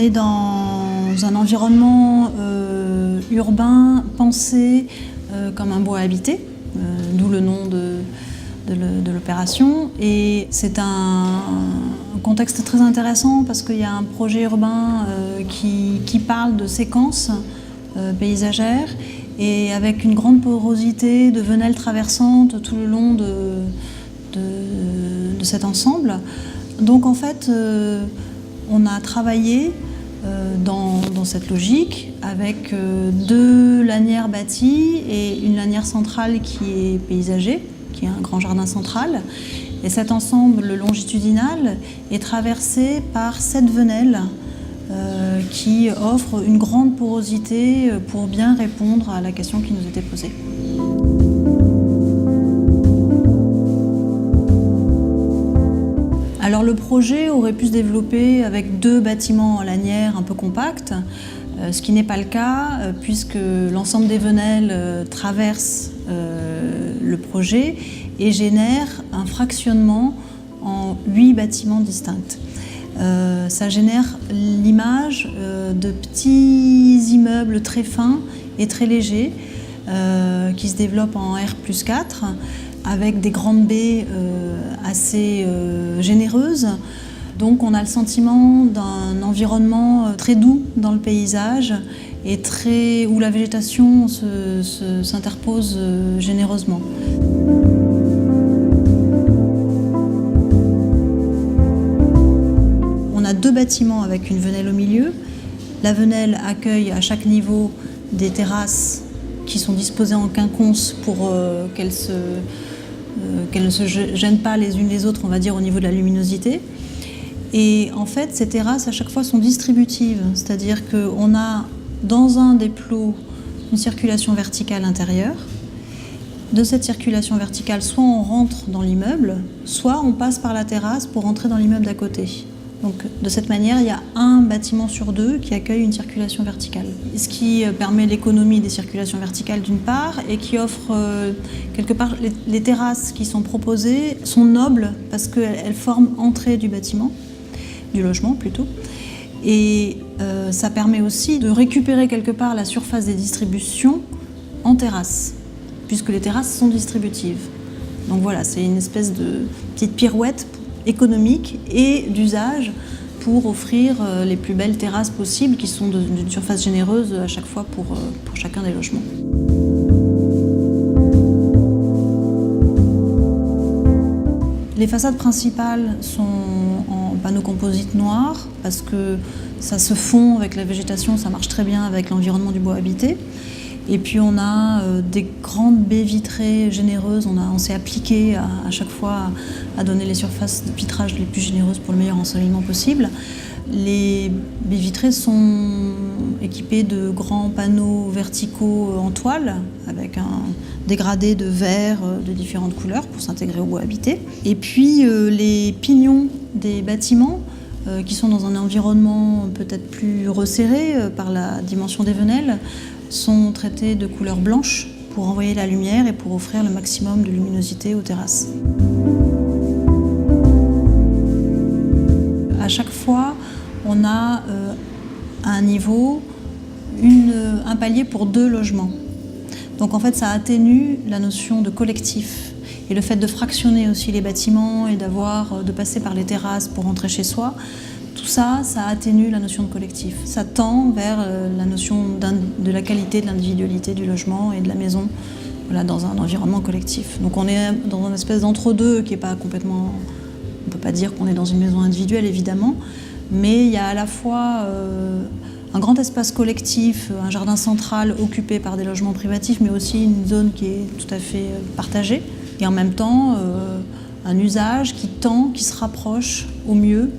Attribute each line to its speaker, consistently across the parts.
Speaker 1: est dans un environnement urbain pensé comme un bois habité, d'où le nom de l'opération. Et c'est un contexte très intéressant parce qu'il y a un projet urbain qui parle de séquences paysagères et avec une grande porosité de venelles traversantes tout le long de cet ensemble. Donc en fait, on a travaillé dans cette logique avec 2 lanières bâties et une lanière centrale qui est paysagée, qui est un grand jardin central. Et cet ensemble longitudinal est traversé par 7 venelles qui offrent une grande porosité pour bien répondre à la question qui nous était posée. Alors le projet aurait pu se développer avec 2 bâtiments en lanière un peu compacts, ce qui n'est pas le cas puisque l'ensemble des venelles traverse le projet et génère un fractionnement en 8 bâtiments distincts. Ça génère l'image de petits immeubles très fins et très légers qui se développent en R+4 avec des grandes baies assez généreuses. Donc on a le sentiment d'un environnement très doux dans le paysage et où la végétation s'interpose généreusement. On a 2 bâtiments avec une venelle au milieu. La venelle accueille à chaque niveau des terrasses qui sont disposées en quinconce pour qu'elles ne se gênent pas les unes les autres, on va dire, au niveau de la luminosité. Et en fait, ces terrasses, à chaque fois, sont distributives. C'est-à-dire qu'on a, dans un des plots, une circulation verticale intérieure. De cette circulation verticale, soit on rentre dans l'immeuble, soit on passe par la terrasse pour rentrer dans l'immeuble d'à côté. Donc, de cette manière, il y a un bâtiment sur 2 qui accueille une circulation verticale. Ce qui permet l'économie des circulations verticales d'une part et qui offre quelque part les terrasses qui sont proposées sont nobles parce qu'elles forment entrée du bâtiment, du logement plutôt. Et ça permet aussi de récupérer quelque part la surface des distributions en terrasse, puisque les terrasses sont distributives. Donc voilà, c'est une espèce de petite pirouette économique et d'usage pour offrir les plus belles terrasses possibles qui sont d'une surface généreuse à chaque fois pour chacun des logements. Les façades principales sont en panneaux composites noirs parce que ça se fond avec la végétation, ça marche très bien avec l'environnement du bois habité. Et puis on a des grandes baies vitrées généreuses, on s'est appliqué à chaque fois à donner les surfaces de vitrage les plus généreuses pour le meilleur ensoleillement possible. Les baies vitrées sont équipées de grands panneaux verticaux en toile avec un dégradé de verre de différentes couleurs pour s'intégrer au bois habité. Et puis les pignons des bâtiments qui sont dans un environnement peut-être plus resserré par la dimension des venelles sont traités de couleur blanche pour envoyer la lumière et pour offrir le maximum de luminosité aux terrasses. À chaque fois, on a à un niveau un palier pour 2 logements. Donc en fait, ça atténue la notion de collectif et le fait de fractionner aussi les bâtiments et de passer par les terrasses pour rentrer chez soi. Tout ça, ça atténue la notion de collectif. Ça tend vers la notion de la qualité, de l'individualité du logement et de la maison, voilà, dans un environnement collectif. Donc on est dans une espèce d'entre-deux qui n'est pas complètement... On ne peut pas dire qu'on est dans une maison individuelle, évidemment, mais il y a à la fois un grand espace collectif, un jardin central occupé par des logements privatifs, mais aussi une zone qui est tout à fait partagée. Et en même temps, un usage qui se rapproche au mieux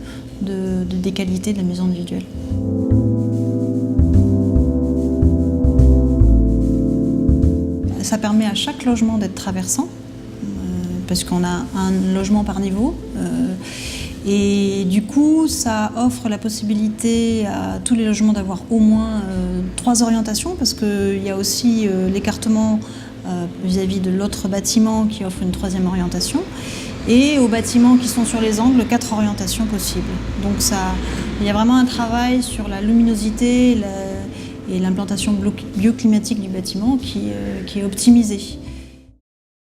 Speaker 1: des qualités de la maison individuelle. Ça permet à chaque logement d'être traversant, parce qu'on a un logement par niveau. Et du coup, ça offre la possibilité à tous les logements d'avoir au moins 3 orientations, parce qu'il y a aussi l'écartement vis-à-vis de l'autre bâtiment qui offre une 3e orientation. Et aux bâtiments qui sont sur les angles, 4 orientations possibles. Donc ça Il y a vraiment un travail sur la luminosité et l'implantation bioclimatique du bâtiment qui est optimisé.